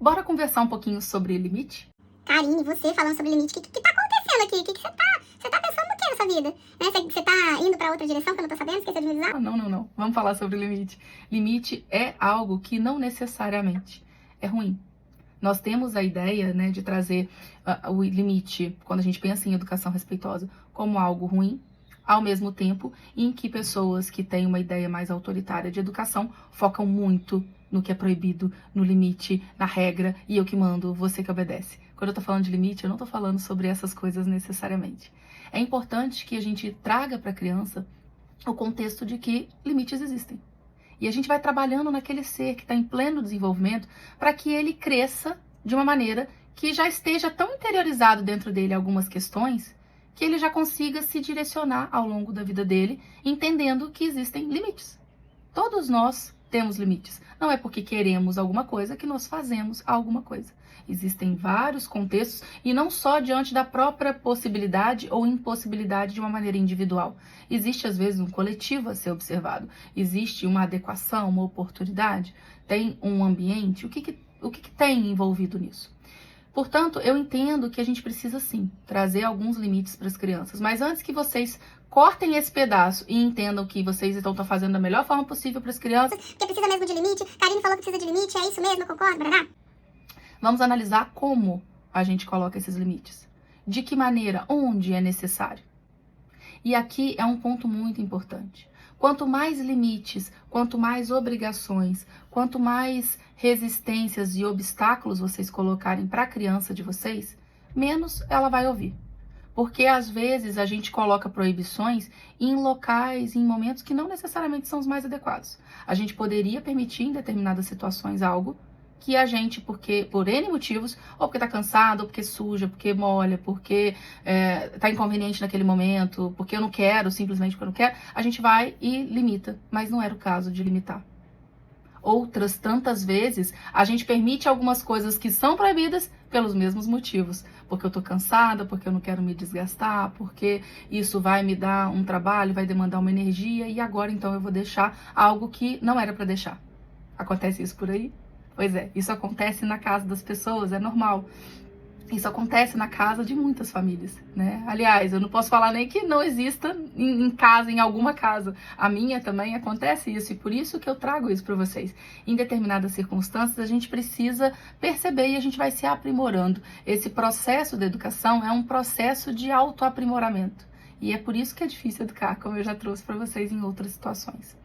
Bora conversar um pouquinho sobre limite? Karine, você falando sobre limite, o que tá acontecendo aqui? O que você tá pensando no que nessa vida? Né? Você tá indo pra outra direção que eu não tô sabendo? Esqueceu de me avisar? Não. Vamos falar sobre limite. Limite é algo que não necessariamente é ruim. Nós temos a ideia, né, de trazer o limite, quando a gente pensa em educação respeitosa, como algo ruim, ao mesmo tempo em que pessoas que têm uma ideia mais autoritária de educação focam muito no que é proibido, no limite, na regra, e eu que mando, você que obedece. Quando eu tô falando de limite, eu não tô falando sobre essas coisas necessariamente. É importante que a gente traga para a criança o contexto de que limites existem. E a gente vai trabalhando naquele ser que está em pleno desenvolvimento para que ele cresça de uma maneira que já esteja tão interiorizado dentro dele algumas questões que ele já consiga se direcionar ao longo da vida dele, entendendo que existem limites. Todos nós temos limites. Não é porque queremos alguma coisa que nós fazemos alguma coisa. Existem vários contextos e não só diante da própria possibilidade ou impossibilidade de uma maneira individual. Existe, às vezes, um coletivo a ser observado. Existe uma adequação, uma oportunidade, tem um ambiente. O que tem envolvido nisso? Portanto, eu entendo que a gente precisa, sim, trazer alguns limites para as crianças. Mas antes que vocês cortem esse pedaço e entendam que vocês estão fazendo da melhor forma possível para as crianças, Porque precisa mesmo de limite, Karine falou que precisa de limite, é isso mesmo, eu concordo, brará. vamos analisar como a gente coloca esses limites. De que maneira, onde é necessário. E aqui é um ponto muito importante. Quanto mais limites, quanto mais obrigações, quanto mais resistências e obstáculos vocês colocarem para a criança de vocês, menos ela vai ouvir. Porque às vezes a gente coloca proibições em locais, em momentos que não necessariamente são os mais adequados. A gente poderia permitir em determinadas situações algo que a gente, porque por N motivos, ou porque tá cansado, ou porque suja, porque molha, porque tá inconveniente naquele momento, porque eu não quero, simplesmente porque eu não quero, a gente vai e limita. Mas não era o caso de limitar. Outras tantas vezes, a gente permite algumas coisas que são proibidas pelos mesmos motivos. Porque eu tô cansada, porque eu não quero me desgastar, porque isso vai me dar um trabalho, vai demandar uma energia, e agora então eu vou deixar algo que não era para deixar. Acontece isso por aí? Pois é, isso acontece na casa das pessoas, é normal. Isso acontece na casa de muitas famílias, né? Aliás, eu não posso falar nem que não exista em casa, em alguma casa. A minha também acontece isso, e por isso que eu trago isso para vocês. Em determinadas circunstâncias, a gente precisa perceber e a gente vai se aprimorando. Esse processo de educação é um processo de autoaprimoramento. E é por isso que é difícil educar, como eu já trouxe para vocês em outras situações.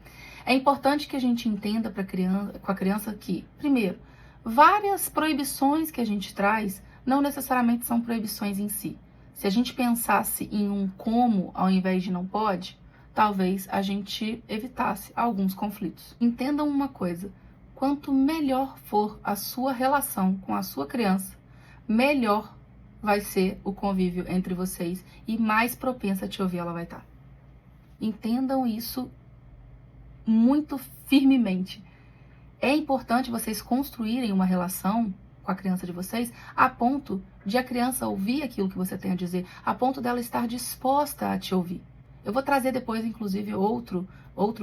É importante que a gente entenda com a criança que, primeiro, várias proibições que a gente traz não necessariamente são proibições em si. Se a gente pensasse em um como ao invés de não pode, talvez a gente evitasse alguns conflitos. Entendam uma coisa, quanto melhor for a sua relação com a sua criança, melhor vai ser o convívio entre vocês e mais propensa a te ouvir ela vai estar. Entendam isso muito firmemente. É importante vocês construírem uma relação com a criança de vocês a ponto de a criança ouvir aquilo que você tem a dizer, a ponto dela estar disposta a te ouvir. Eu vou trazer depois, inclusive, outro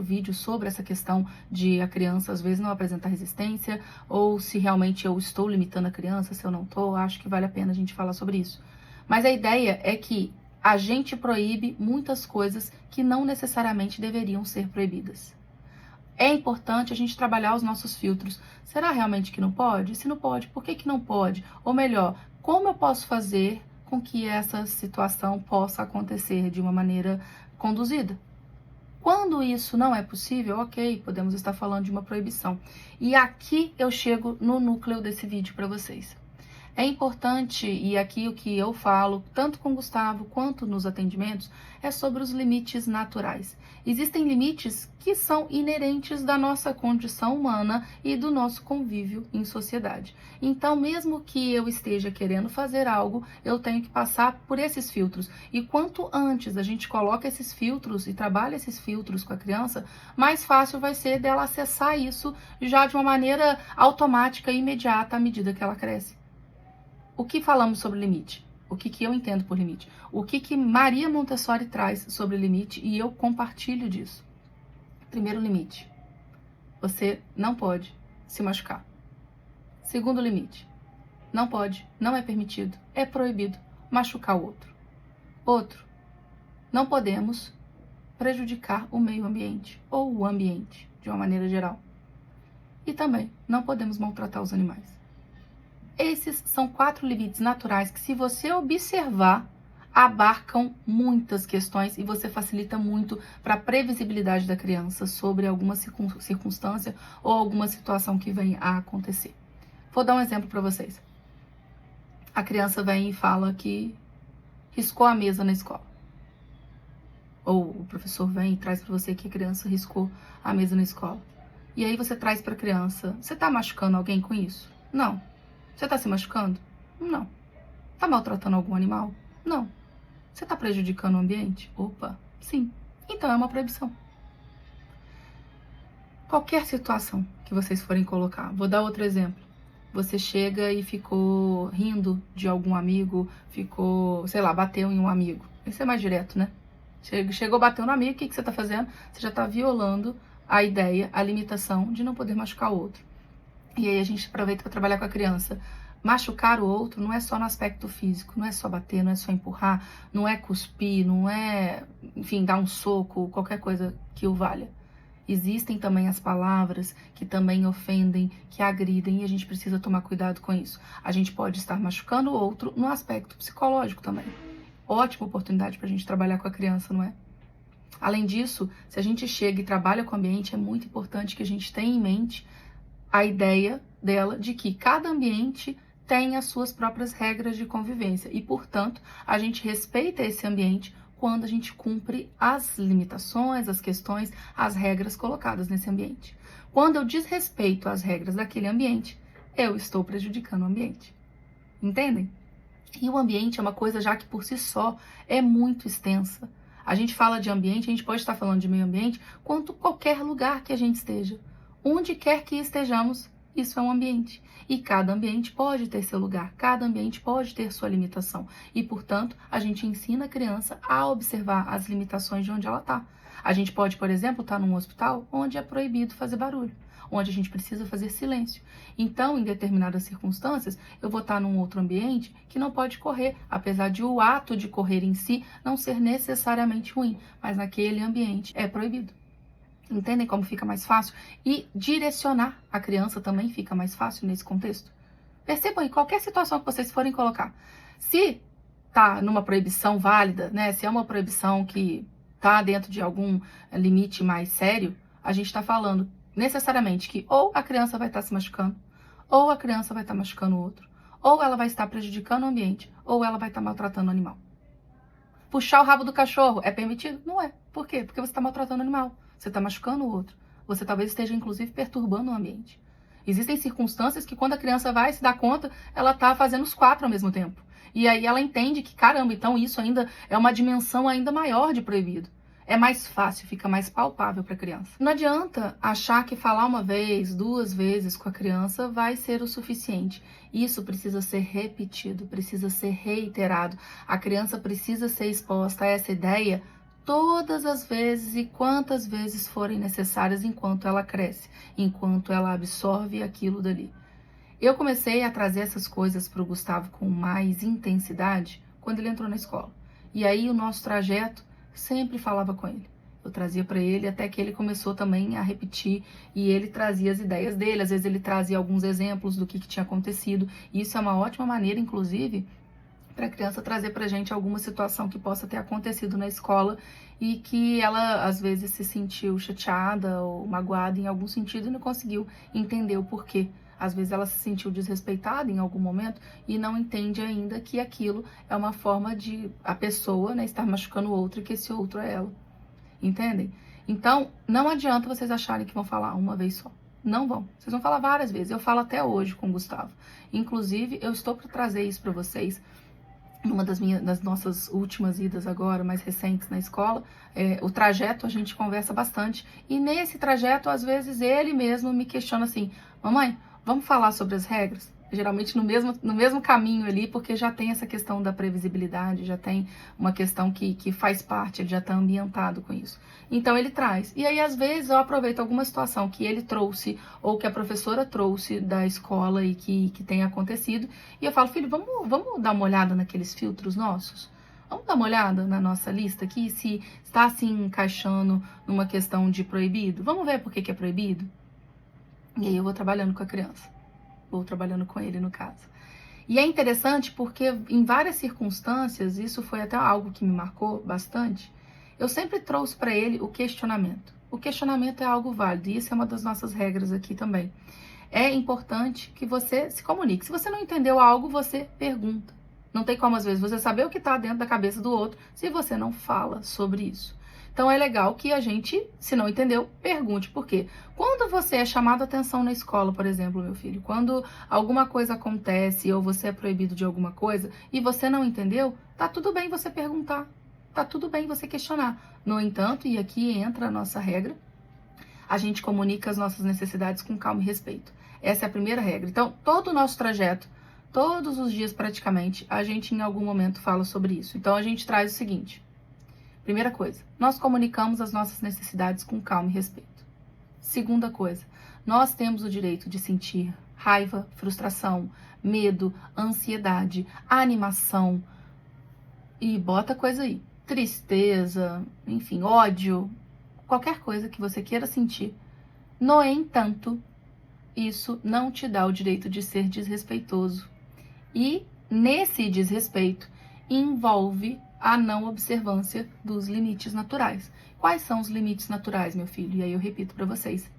vídeo sobre essa questão de a criança, às vezes, não apresentar resistência, ou se realmente eu estou limitando a criança, se eu não estou, acho que vale a pena a gente falar sobre isso. Mas a ideia é que a gente proíbe muitas coisas que não necessariamente deveriam ser proibidas. É importante a gente trabalhar os nossos filtros. Será realmente que não pode? Se não pode, por que não pode? Ou melhor, como eu posso fazer com que essa situação possa acontecer de uma maneira conduzida? Quando isso não é possível, ok, podemos estar falando de uma proibição. E aqui eu chego no núcleo desse vídeo para vocês. É importante, e aqui o que eu falo, tanto com o Gustavo quanto nos atendimentos, é sobre os limites naturais. Existem limites que são inerentes da nossa condição humana e do nosso convívio em sociedade. Então, mesmo que eu esteja querendo fazer algo, eu tenho que passar por esses filtros. E quanto antes a gente coloca esses filtros e trabalha esses filtros com a criança, mais fácil vai ser dela acessar isso já de uma maneira automática e imediata à medida que ela cresce. O que falamos sobre limite? O que eu entendo por limite? O que Maria Montessori traz sobre limite e eu compartilho disso? Primeiro limite. Você não pode se machucar. Segundo limite. Não pode, não é permitido, é proibido machucar o outro. Outro. Não podemos prejudicar o meio ambiente ou o ambiente, de uma maneira geral. E também não podemos maltratar os animais. Esses são 4 limites naturais que, se você observar, abarcam muitas questões e você facilita muito para a previsibilidade da criança sobre alguma circunstância ou alguma situação que venha a acontecer. Vou dar um exemplo para vocês. A criança vem e fala que riscou a mesa na escola. Ou o professor vem e traz para você que a criança riscou a mesa na escola. E aí você traz para a criança: você está machucando alguém com isso? Não. Você está se machucando? Não. Está maltratando algum animal? Não. Você está prejudicando o ambiente? Opa, sim. Então é uma proibição. Qualquer situação que vocês forem colocar. Vou dar outro exemplo. Você chega e ficou rindo de algum amigo, bateu em um amigo. Isso é mais direto, né? Chegou, bateu no amigo, o que você está fazendo? Você já está violando a ideia, a limitação de não poder machucar o outro. E aí a gente aproveita para trabalhar com a criança. Machucar o outro não é só no aspecto físico, não é só bater, não é só empurrar, não é cuspir, não é, dar um soco, qualquer coisa que o valha. Existem também as palavras que também ofendem, que agridem, e a gente precisa tomar cuidado com isso. A gente pode estar machucando o outro no aspecto psicológico também. Ótima oportunidade para a gente trabalhar com a criança, não é? Além disso, se a gente chega e trabalha com o ambiente, é muito importante que a gente tenha em mente a ideia dela de que cada ambiente tem as suas próprias regras de convivência e, portanto, a gente respeita esse ambiente quando a gente cumpre as limitações, as questões, as regras colocadas nesse ambiente. Quando eu desrespeito as regras daquele ambiente, eu estou prejudicando o ambiente. Entendem? E o ambiente é uma coisa já que por si só é muito extensa. A gente fala de ambiente, a gente pode estar falando de meio ambiente, quanto qualquer lugar que a gente esteja. Onde quer que estejamos, isso é um ambiente. E cada ambiente pode ter seu lugar, cada ambiente pode ter sua limitação. E, portanto, a gente ensina a criança a observar as limitações de onde ela está. A gente pode, por exemplo, estar num hospital onde é proibido fazer barulho, onde a gente precisa fazer silêncio. Então, em determinadas circunstâncias, eu vou estar num outro ambiente que não pode correr, apesar de o ato de correr em si não ser necessariamente ruim, mas naquele ambiente é proibido. Entendem como fica mais fácil? E direcionar a criança também fica mais fácil nesse contexto. Percebam aí, qualquer situação que vocês forem colocar. Se tá numa proibição válida, né? Se é uma proibição que tá dentro de algum limite mais sério, a gente está falando necessariamente que ou a criança vai estar se machucando, ou a criança vai estar machucando o outro, ou ela vai estar prejudicando o ambiente, ou ela vai estar maltratando o animal. Puxar o rabo do cachorro é permitido? Não é. Por quê? Porque você está maltratando o animal. Você está machucando o outro. Você talvez esteja, inclusive, perturbando o ambiente. Existem circunstâncias que, quando a criança vai se dar conta, ela está fazendo os 4 ao mesmo tempo. E aí ela entende que, caramba, então isso ainda é uma dimensão ainda maior de proibido. É mais fácil, fica mais palpável para a criança. Não adianta achar que falar uma vez, 2 vezes com a criança vai ser o suficiente. Isso precisa ser repetido, precisa ser reiterado. A criança precisa ser exposta a essa ideia todas as vezes e quantas vezes forem necessárias enquanto ela cresce, enquanto ela absorve aquilo dali. Eu comecei a trazer essas coisas para o Gustavo com mais intensidade quando ele entrou na escola. E aí o nosso trajeto sempre falava com ele. Eu trazia para ele até que ele começou também a repetir e ele trazia as ideias dele. Às vezes ele trazia alguns exemplos do que tinha acontecido. E isso é uma ótima maneira, inclusive, para a criança trazer para a gente alguma situação que possa ter acontecido na escola e que ela, às vezes, se sentiu chateada ou magoada em algum sentido e não conseguiu entender o porquê. Às vezes ela se sentiu desrespeitada em algum momento e não entende ainda que aquilo é uma forma de a pessoa, né, estar machucando o outro e que esse outro é ela. Entendem? Então, não adianta vocês acharem que vão falar uma vez só. Não vão. Vocês vão falar várias vezes. Eu falo até hoje com o Gustavo. Inclusive, eu estou para trazer isso para vocês. Numa das nossas últimas idas agora, mais recentes na escola, o trajeto a gente conversa bastante. E nesse trajeto, às vezes, ele mesmo me questiona assim: mamãe, vamos falar sobre as regras? geralmente no mesmo caminho ali, porque já tem essa questão da previsibilidade, já tem uma questão que faz parte, ele já está ambientado com isso. Então ele traz. E aí, às vezes, eu aproveito alguma situação que ele trouxe, ou que a professora trouxe da escola e que tem acontecido, e eu falo, filho, vamos dar uma olhada naqueles filtros nossos? Vamos dar uma olhada na nossa lista aqui, se está assim encaixando numa questão de proibido? Vamos ver por que é proibido? E aí eu vou trabalhando com a criança. Vou trabalhando com ele, no caso. E é interessante porque em várias circunstâncias, isso foi até algo que me marcou bastante, eu sempre trouxe para ele o questionamento. O questionamento é algo válido, e isso é uma das nossas regras aqui também. É importante que você se comunique. Se você não entendeu algo, você pergunta. Não tem como, às vezes, você saber o que está dentro da cabeça do outro se você não fala sobre isso. Então, é legal que a gente, se não entendeu, pergunte. Por quê? Quando você é chamado a atenção na escola, por exemplo, meu filho, quando alguma coisa acontece ou você é proibido de alguma coisa e você não entendeu, tá tudo bem você perguntar. Tá tudo bem você questionar. No entanto, e aqui entra a nossa regra, a gente comunica as nossas necessidades com calma e respeito. Essa é a primeira regra. Então, todo o nosso trajeto, todos os dias praticamente, a gente em algum momento fala sobre isso. Então, a gente traz o seguinte. Primeira coisa, nós comunicamos as nossas necessidades com calma e respeito. Segunda coisa, nós temos o direito de sentir raiva, frustração, medo, ansiedade, animação e bota coisa aí, tristeza, enfim, ódio, qualquer coisa que você queira sentir. No entanto, isso não te dá o direito de ser desrespeitoso. E nesse desrespeito envolve a não observância dos limites naturais. Quais são os limites naturais, meu filho? E aí eu repito para vocês.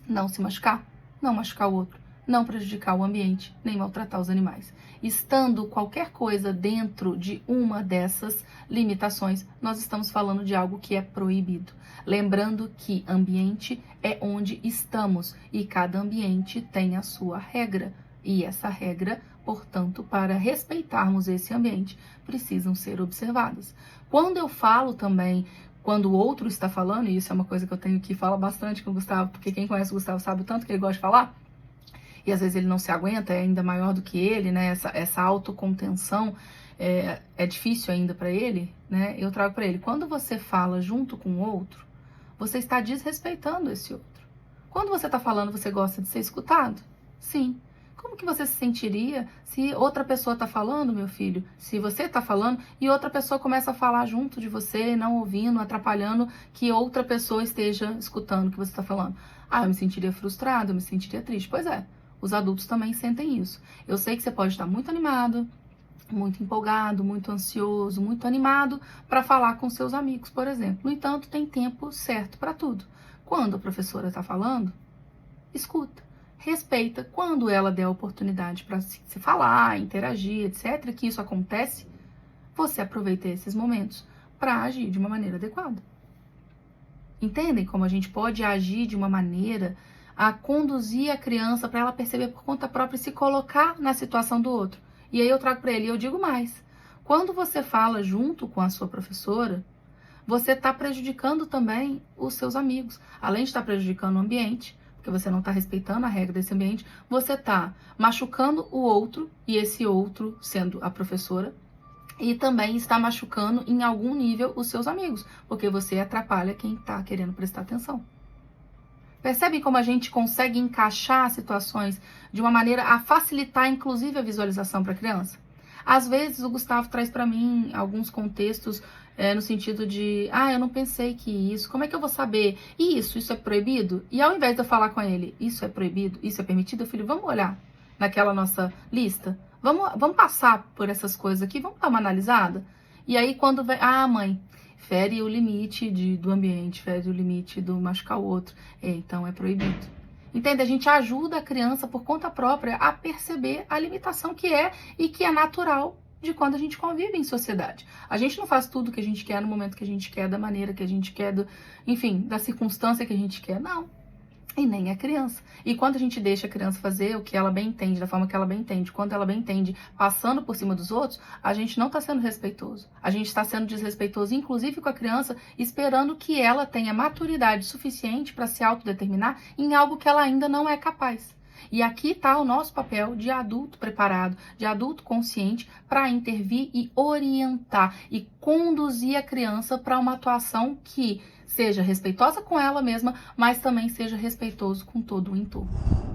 Não se machucar, não machucar o outro, não prejudicar o ambiente, nem maltratar os animais. Estando qualquer coisa dentro de uma dessas limitações, nós estamos falando de algo que é proibido. Lembrando que ambiente é onde estamos e cada ambiente tem a sua regra. E essa regra, portanto, para respeitarmos esse ambiente, precisam ser observadas. Quando eu falo também, quando o outro está falando, e isso é uma coisa que eu tenho que falar bastante com o Gustavo, porque quem conhece o Gustavo sabe o tanto que ele gosta de falar, e às vezes ele não se aguenta, é ainda maior do que ele, né? Essa autocontenção é difícil ainda para ele, né? Eu trago para ele, quando você fala junto com o outro, você está desrespeitando esse outro. Quando você está falando, você gosta de ser escutado? Sim. Como que você se sentiria se outra pessoa está falando, meu filho? Se você está falando e outra pessoa começa a falar junto de você, não ouvindo, atrapalhando que outra pessoa esteja escutando o que você está falando. Ah, eu me sentiria frustrado, eu me sentiria triste. Pois é, os adultos também sentem isso. Eu sei que você pode estar muito animado, muito empolgado, muito ansioso, muito animado para falar com seus amigos, por exemplo. No entanto, tem tempo certo para tudo. Quando a professora está falando, escuta. Respeita quando ela der a oportunidade para se falar, interagir, etc., que isso acontece, você aproveita esses momentos para agir de uma maneira adequada. Entendem como a gente pode agir de uma maneira a conduzir a criança para ela perceber por conta própria e se colocar na situação do outro? E aí eu trago para ele, e eu digo mais, quando você fala junto com a sua professora, você está prejudicando também os seus amigos, além de estar prejudicando o ambiente, porque você não está respeitando a regra desse ambiente, você está machucando o outro, e esse outro sendo a professora, e também está machucando em algum nível os seus amigos, porque você atrapalha quem está querendo prestar atenção. Percebem como a gente consegue encaixar situações de uma maneira a facilitar, inclusive, a visualização para a criança? Às vezes o Gustavo traz para mim alguns contextos no sentido de, eu não pensei que isso, como é que eu vou saber? E isso é proibido? E ao invés de eu falar com ele, isso é proibido, isso é permitido, filho, vamos olhar naquela nossa lista? Vamos passar por essas coisas aqui, vamos dar uma analisada? E aí quando vem, mãe, fere o limite do ambiente, fere o limite do machucar o outro, então é proibido. Entende? A gente ajuda a criança por conta própria a perceber a limitação que é e que é natural de quando a gente convive em sociedade. A gente não faz tudo que a gente quer no momento que a gente quer, da maneira que a gente quer, enfim, da circunstância que a gente quer, não. E nem a criança. E quando a gente deixa a criança fazer o que ela bem entende, da forma que ela bem entende, quando ela bem entende, passando por cima dos outros, a gente não está sendo respeitoso. A gente está sendo desrespeitoso, inclusive com a criança, esperando que ela tenha maturidade suficiente para se autodeterminar em algo que ela ainda não é capaz. E aqui está o nosso papel de adulto preparado, de adulto consciente, para intervir e orientar e conduzir a criança para uma atuação que seja respeitosa com ela mesma, mas também seja respeitoso com todo o entorno.